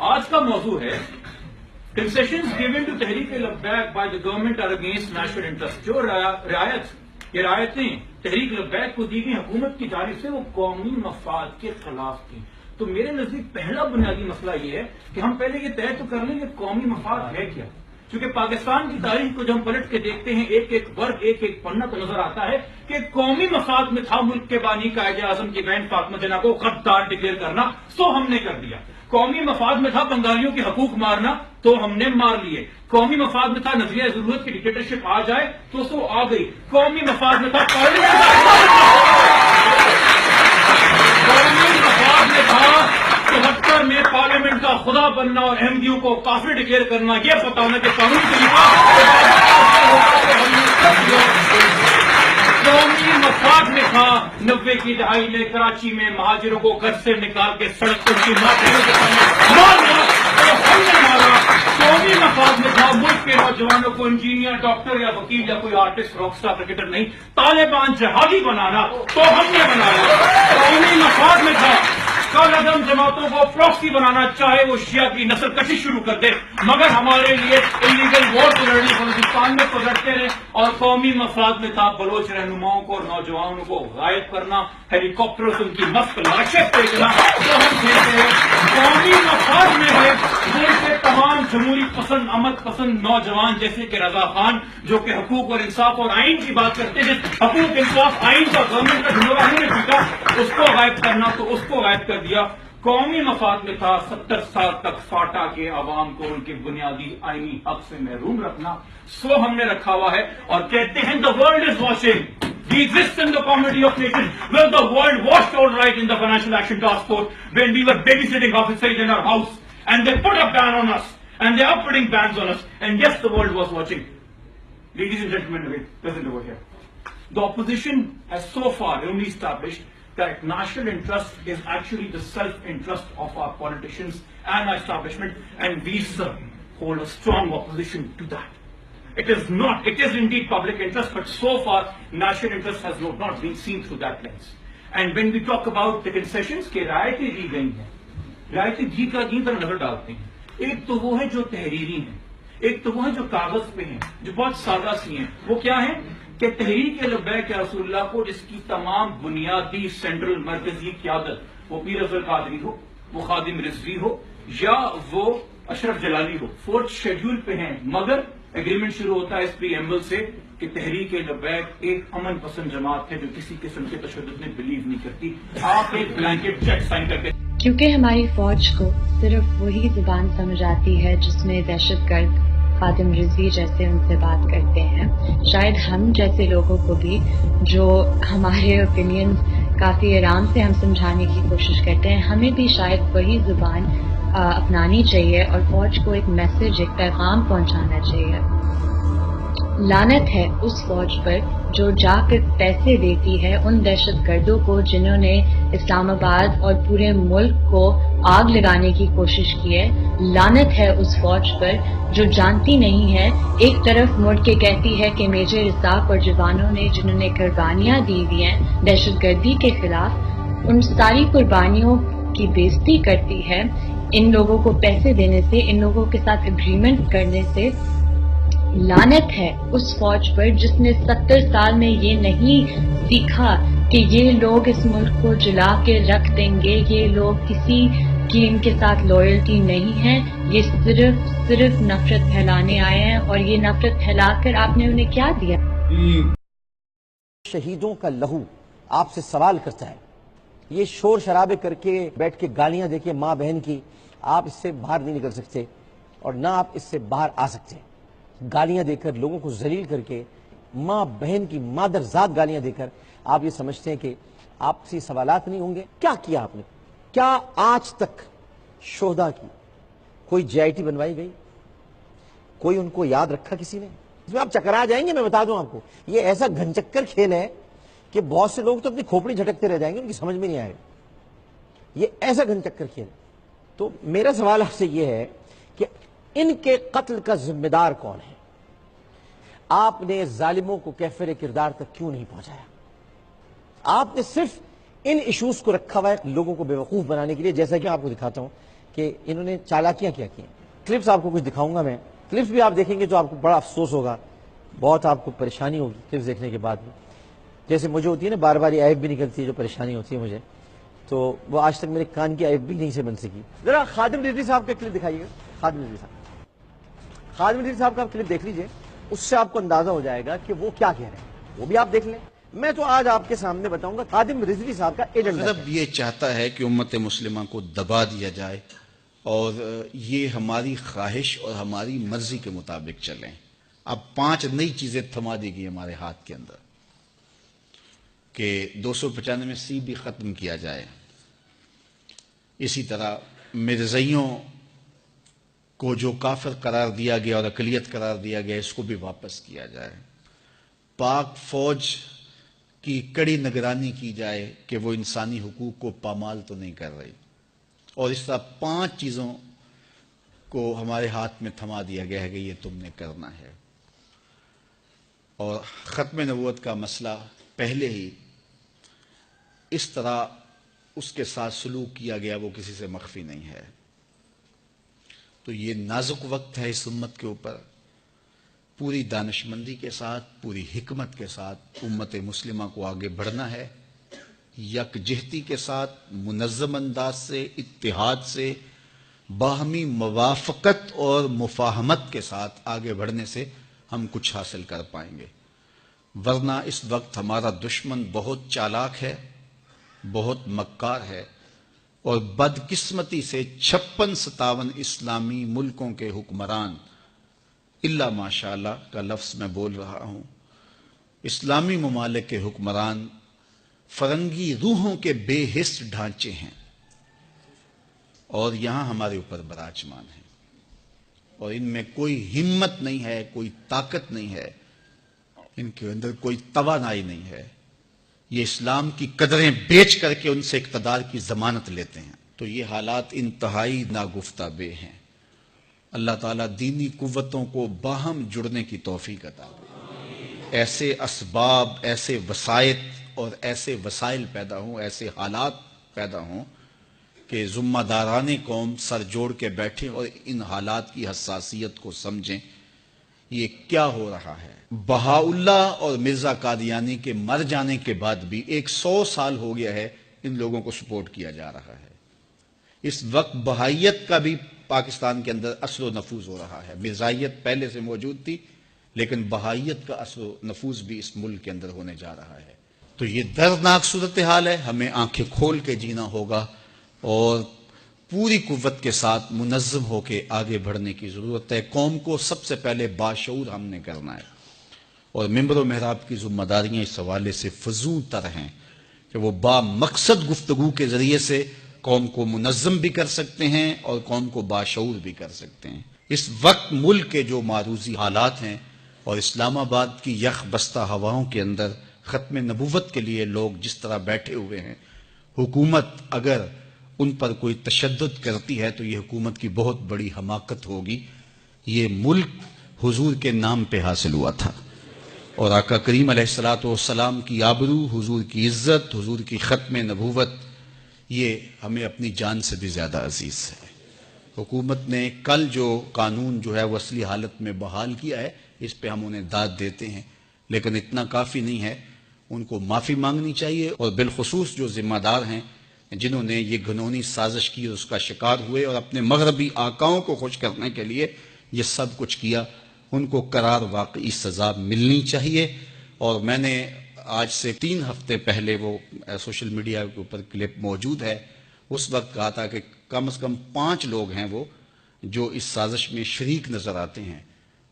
آج کا موضوع ہے concessions given to Tehreek Labbaik by the government are against national interest. جو رعایتیں تحریک لبیک کو دی گئی حکومت کی جانب سے وہ قومی مفاد کے خلاف تھی. تو میرے نزدیک پہلا بنیادی مسئلہ یہ ہے کہ ہم پہلے یہ طے تو کر لیں کہ قومی مفاد ہے کیا. کیونکہ پاکستان کی تاریخ کو جب ہم پلٹ کے دیکھتے ہیں ایک ایک ورگ ایک ایک پنہ تو نظر آتا ہے کہ قومی مفاد میں تھا ملک کے بانی قائد اعظم کی بہن فاطمہ جناح کو غدار ڈکلیئر کرنا، سو ہم نے کر دیا. قومی مفاد میں تھا بنگالیوں کے حقوق مارنا، تو ہم نے مار لیے. قومی مفاد میں تھا نظریہ ضرورت کی ڈکٹیٹرشپ آ جائے تو سو آ گئی. قومی مفاد میں تھا میں پارلیمنٹ کا خدا بننا اور ایم ڈی یو کو کافر ڈکلیئر کرنا، یہ پتا ہونا کہ قانونی طریقہ. قومی مفاد میں تھا 90 کی دہائی میں کراچی میں مہاجروں کو گھر سے نکال کے سڑک پر کی مارنا، ہم نے مارا. قومی مفاد میں تھا ملک کے نوجوانوں کو انجینئر، ڈاکٹر یا وکیل یا کوئی آرٹسٹ، راک اسٹار، کرکٹر نہیں، طالبان جہادی بنانا، تو ہم نے بنایا. قومی مفاد میں تھا کل عدم جماعتوں کو پراکسی بنانا، چاہے وہ شیعہ کی نسل کشی شروع کر دے، مگر ہمارے لیے انلیگل ووٹ لڑنے بلوچستان میں پکڑتے رہے. اور قومی مفاد میں تھا بلوچ رہنماؤں کو اور نوجوانوں کو غائب کرنا، ہیلی کاپٹروں سے ان کی مفت لاشیں پھینکنا، تو ہم کہتے ہیں قومی مفاد میں ہے ملک کے تمام جمہوری پسند، امن پسند نوجوان جیسے کہ رضا خان، جو کہ حقوق اور انصاف اور آئین کی بات کرتے ہیں. حقوق انصاف آئین کا گورنمنٹ کا جھنڈا ہم نے پیٹا، اس کو غائب کرنا تو اس کو غائب کر دیا. قومی مفاد میں تھا 70 سال تک فاٹا کے عوام کو ان کے بنیادی آئینی حق سے محروم رکھنا، سو ہم نے رکھا ہوا ہے. اور کہتے ہیں the world is watching. We exist in the community of nations. Well, the world watched all right in the Financial Action Task Force when we were babysitting officers in our house, and they put a ban on us, and they are putting bans on us. And yes, the world was watching. Ladies and gentlemen, wait, present over here. The opposition has so far only established that national interest is actually the self-interest of our politicians and our establishment, and we, sir, hold a strong opposition to that. It is not, it is indeed public interest, but so far national interest has not been seen through that lens. And when we talk about the concessions کہ رعایتیں دی گئی ہیں، رعایتیں جی کا جی پر نظر ڈالتے ہیں. ایک تو وہ ہے جو تحریری ہیں، ایک تو وہ ہے جو کاغذ پہ ہیں، جو بہت سادہ سی ہیں. وہ کیا ہیں کہ تحریک لبیک یا رسول اللہ کو جس کی تمام بنیادی سینٹرل مرکزی قیادت، وہ پیر افضل قادری ہو، وہ خادم رضوی ہو، یا وہ اشرف جلالی ہو، 4th شیڈیول پہ ہیں. مگر ایگریمنٹ شروع ہوتا ہے اس پریمبل سے کہ تحریک لبیک ایک امن پسند جماعت ہے جو کسی قسم کے تشدد میں بلیو نہیں کرتی. آپ ایک بلینکٹ چیک سائن کر کے، کیونکہ ہماری فوج کو صرف وہی زبان سمجھ آتی ہے جس میں دہشت گرد خادم رضوی جیسے ان سے بات کرتے ہیں، شاید ہم جیسے لوگوں کو بھی جو ہمارے اوپینین کافی آرام سے ہم سمجھانے کی کوشش کرتے ہیں، ہمیں بھی شاید وہی زبان اپنانی چاہیے اور فوج کو ایک میسج، ایک پیغام پہنچانا چاہیے. لعنت ہے اس فوج پر جو جا کر پیسے دیتی ہے ان دہشت گردوں کو جنہوں نے اسلام آباد اور پورے ملک کو آگ لگانے کی کوشش کی ہے. لعنت ہے اس فوج پر جو جانتی نہیں ہے، ایک طرف مڑ کے کہتی ہے کہ میجر اسحاق اور جوانوں نے جنہوں نے قربانیاں دی ہوئی ہیں دہشت گردی کے خلاف، ان ساری قربانیوں کی بےزتی کرتی ہے ان لوگوں کو پیسے دینے سے، ان لوگوں کے ساتھ اگریمنٹ کرنے سے. لعنت ہے اس فوج پر جس نے 70 سال میں یہ نہیں سیکھا کہ یہ لوگ اس ملک کو جلا کے رکھ دیں گے، یہ لوگ کسی کی ان کے ساتھ لویلٹی نہیں ہے، یہ صرف نفرت پھیلانے آئے ہیں. اور یہ نفرت پھیلا کر آپ نے انہیں کیا دیا؟ شہیدوں کا لہو آپ سے سوال کرتا ہے. یہ شور شرابے کر کے بیٹھ کے گالیاں دے کے ماں بہن کی، آپ اس سے باہر نہیں نکل سکتے اور نہ آپ اس سے باہر آ سکتے. گالیاں دے کر، لوگوں کو ذلیل کر کے، ماں بہن کی مادر ذات گالیاں دے کر آپ یہ سمجھتے ہیں کہ آپ سے سوالات نہیں ہوں گے. کیا کیا آپ نے؟ کیا آج تک شہداء کی کوئی جے آئی ٹی بنوائی گئی؟ کوئی ان کو یاد رکھا کسی نے؟ اس میں آپ چکرا جائیں گے. میں بتا دوں آپ کو، یہ ایسا گھن چکر کھیل ہے کہ بہت سے لوگ تو اپنی کھوپڑی جھٹکتے رہ جائیں گے، ان کی سمجھ میں نہیں آئے گا. یہ ایسا گھن چکر کھیل. تو میرا سوال آپ سے یہ ہے کہ ان کے قتل کا ذمہ دار کون ہے؟ آپ نے ظالموں کو کیفر کردار تک کیوں نہیں پہنچایا؟ آپ نے صرف ان ایشوز کو رکھا ہوا ہے لوگوں کو بیوقوف بنانے کے لیے. جیسا کہ آپ کو دکھاتا ہوں کہ انہوں نے چالاکیاں کیا کی ہیں. کلپس آپ کو کچھ دکھاؤں گا میں. کلپس بھی آپ دیکھیں گے تو آپ کو بڑا افسوس ہوگا, بہت آپ کو پریشانی ہوگی کلپس دیکھنے کے بعد میں. جیسے مجھے ہوتی ہے نا بار بار یہ ایپ بھی نکلتی ہے جو پریشانی ہوتی ہے مجھے, تو وہ آج تک میرے کان کی ایپ بھی نہیں سے بن سکی. ذرا خادم رضوی صاحب کا کلپ دکھائیے گا. خادم رضوی صاحب کا کلپ دیکھ لیجئے, اس سے آپ کو اندازہ ہو جائے گا کہ وہ کیا کہہ رہے ہیں, وہ بھی آپ دیکھ لیں. میں تو آج آپ کے سامنے بتاؤں گا خادم رضوی صاحب کا ایجنڈا. مطلب یہ چاہتا ہے کہ امت مسلمہ کو دبا دیا جائے اور یہ ہماری خواہش اور ہماری مرضی کے مطابق چلیں. اب 5 نئی چیزیں تھما دی گئی ہمارے ہاتھ کے اندر کہ 295 بھی ختم کیا جائے, اسی طرح مرزائیوں کو جو کافر قرار دیا گیا اور اقلیت قرار دیا گیا اس کو بھی واپس کیا جائے, پاک فوج کی کڑی نگرانی کی جائے کہ وہ انسانی حقوق کو پامال تو نہیں کر رہی, اور اس طرح 5 چیزوں کو ہمارے ہاتھ میں تھما دیا گیا ہے کہ یہ تم نے کرنا ہے. اور ختم نبوت کا مسئلہ پہلے ہی اس طرح اس کے ساتھ سلوک کیا گیا وہ کسی سے مخفی نہیں ہے. تو یہ نازک وقت ہے اس امت کے اوپر, پوری دانشمندی کے ساتھ پوری حکمت کے ساتھ امت مسلمہ کو آگے بڑھنا ہے, یکجہتی کے ساتھ منظم انداز سے اتحاد سے باہمی موافقت اور مفاہمت کے ساتھ آگے بڑھنے سے ہم کچھ حاصل کر پائیں گے. ورنہ اس وقت ہمارا دشمن بہت چالاک ہے, بہت مکار ہے, اور بدقسمتی سے 56-57 اسلامی ملکوں کے حکمران الا ماشاء اللہ کا لفظ میں بول رہا ہوں, اسلامی ممالک کے حکمران فرنگی روحوں کے بے حس ڈھانچے ہیں اور یہاں ہمارے اوپر براجمان ہیں, اور ان میں کوئی ہمت نہیں ہے, کوئی طاقت نہیں ہے, ان کے اندر کوئی توانائی نہیں ہے. یہ اسلام کی قدریں بیچ کر کے ان سے اقتدار کی ضمانت لیتے ہیں. تو یہ حالات انتہائی ناگفتہ بے ہیں. اللہ تعالیٰ دینی قوتوں کو باہم جڑنے کی توفیق عطا کرے, ایسے اسباب, ایسے وسائط اور ایسے وسائل پیدا ہوں, ایسے حالات پیدا ہوں کہ ذمہ داران قوم سر جوڑ کے بیٹھیں اور ان حالات کی حساسیت کو سمجھیں. یہ کیا ہو رہا ہے؟ بہاءاللہ اور مرزا قادیانی کے مر جانے کے بعد بھی 100 سال ہو گیا ہے ان لوگوں کو سپورٹ کیا جا رہا ہے. اس وقت بہائیت کا بھی پاکستان کے اندر اثر و نفوذ ہو رہا ہے. مرزائیت پہلے سے موجود تھی لیکن بہائیت کا اثر و نفوذ بھی اس ملک کے اندر ہونے جا رہا ہے. تو یہ دردناک صورتحال ہے, ہمیں آنکھیں کھول کے جینا ہوگا اور پوری قوت کے ساتھ منظم ہو کے آگے بڑھنے کی ضرورت ہے. قوم کو سب سے پہلے باشعور ہم نے کرنا ہے, اور منبر و محراب کی ذمہ داریاں اس حوالے سے فزوں تر ہیں کہ وہ با مقصد گفتگو کے ذریعے سے قوم کو منظم بھی کر سکتے ہیں اور قوم کو باشعور بھی کر سکتے ہیں. اس وقت ملک کے جو معروضی حالات ہیں اور اسلام آباد کی یخ بستہ ہواؤں کے اندر ختم نبوت کے لیے لوگ جس طرح بیٹھے ہوئے ہیں, حکومت اگر ان پر کوئی تشدد کرتی ہے تو یہ حکومت کی بہت بڑی حماقت ہوگی. یہ ملک حضور کے نام پہ حاصل ہوا تھا اور آقا کریم علیہ الصلوۃ والسلام کی آبرو, حضور کی عزت, حضور کی ختم نبوت, یہ ہمیں اپنی جان سے بھی زیادہ عزیز ہے. حکومت نے کل جو قانون جو ہے وہ اصلی حالت میں بحال کیا ہے, اس پہ ہم انہیں داد دیتے ہیں, لیکن اتنا کافی نہیں ہے. ان کو معافی مانگنی چاہیے, اور بالخصوص جو ذمہ دار ہیں جنہوں نے یہ گھنونی سازش کی اور اس کا شکار ہوئے اور اپنے مغربی آقاؤں کو خوش کرنے کے لیے یہ سب کچھ کیا, ان کو قرار واقعی سزا ملنی چاہیے. اور میں نے آج سے 3 ہفتے پہلے وہ سوشل میڈیا کے اوپر کلپ موجود ہے, اس وقت کہا تھا کہ کم از کم 5 لوگ ہیں وہ جو اس سازش میں شریک نظر آتے ہیں,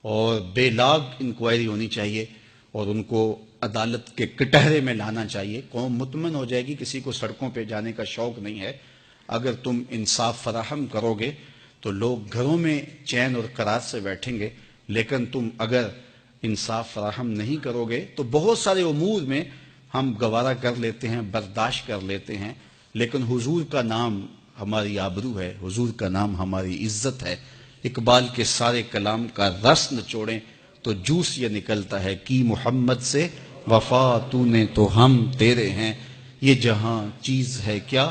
اور بے لاگ انکوائری ہونی چاہیے اور ان کو عدالت کے کٹہرے میں لانا چاہیے. قوم مطمئن ہو جائے گی, کسی کو سڑکوں پہ جانے کا شوق نہیں ہے. اگر تم انصاف فراہم کرو گے تو لوگ گھروں میں چین اور قرار سے بیٹھیں گے, لیکن تم اگر انصاف فراہم نہیں کرو گے تو بہت سارے امور میں ہم گوارا کر لیتے ہیں, برداشت کر لیتے ہیں, لیکن حضور کا نام ہماری آبرو ہے, حضور کا نام ہماری عزت ہے. اقبال کے سارے کلام کا رس نچوڑیں تو جوس یہ نکلتا ہے کہ محمد سے وفا تو نے تو ہم تیرے ہیں, یہ جہاں چیز ہے کیا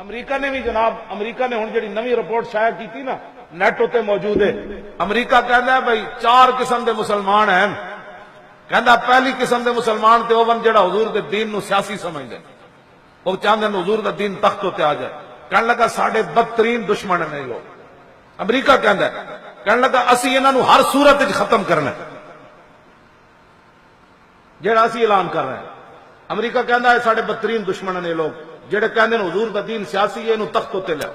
ਅਮਰੀਕਾ ਨੇ ਵੀ ਜਨਾਬ, ਅਮਰੀਕਾ ਨੇ ਹੁਣ ਜਿਹੜੀ ਨਵੀਂ ਰਿਪੋਰਟ ਸ਼ਾਇਆ ਕੀਤੀ ਨਾ, ਨੈਟ ਉੱਤੇ ਮੌਜੂਦ ਹੈ। ਅਮਰੀਕਾ ਕਹਿੰਦਾ ਬਈ 4 ਕਿਸਮ ਦੇ ਮੁਸਲਮਾਨ ਹਨ। ਕਹਿੰਦਾ ਪਹਿਲੀ ਕਿਸਮ ਦੇ ਮੁਸਲਮਾਨ ਤੇ ਉਹ ਵਨ ਜਿਹੜਾ ਹਜ਼ੂਰ ਦੇ دین ਨੂੰ ਸਿਆਸੀ ਸਮਝਦੇ, ਉਹ ਚਾਹੁੰਦੇ ਨੇ ਹਜ਼ੂਰ ਦਾ دین ਤਖਤ ਉੱਤੇ ਆ ਜਾਏ। ਕਹਿਣ ਲੱਗਾ ਸਾਡੇ ਬਦਤਰੀਨ ਦੁਸ਼ਮਣ ਨੇ ਲੋਕ। ਅਮਰੀਕਾ ਕਹਿੰਦਾ, ਕਹਿਣ ਲੱਗਾ ਅਸੀਂ ਇਹਨਾਂ ਨੂੰ ਹਰ ਸੂਰਤ ਵਿੱਚ ਖਤਮ ਕਰਨਾ ਜਿਹੜਾ ਅਸੀਂ ਐਲਾਨ ਕਰ ਰਹੇ ਹਾਂ। ਅਮਰੀਕਾ ਕਹਿੰਦਾ ਇਹ ਸਾਡੇ ਬਦਤਰੀਨ ਦੁਸ਼ਮਣ ਨੇ ਲੋਕ ਜਿਹੜੇ ਕਹਿੰਦੇ ਨੇ ਹਜ਼ੂਰ ਦਾ دین ਸਿਆਸੀ ਹੈ, ਇਹਨੂੰ ਤਖਤ ਉੱਤੇ ਲਿਆਓ।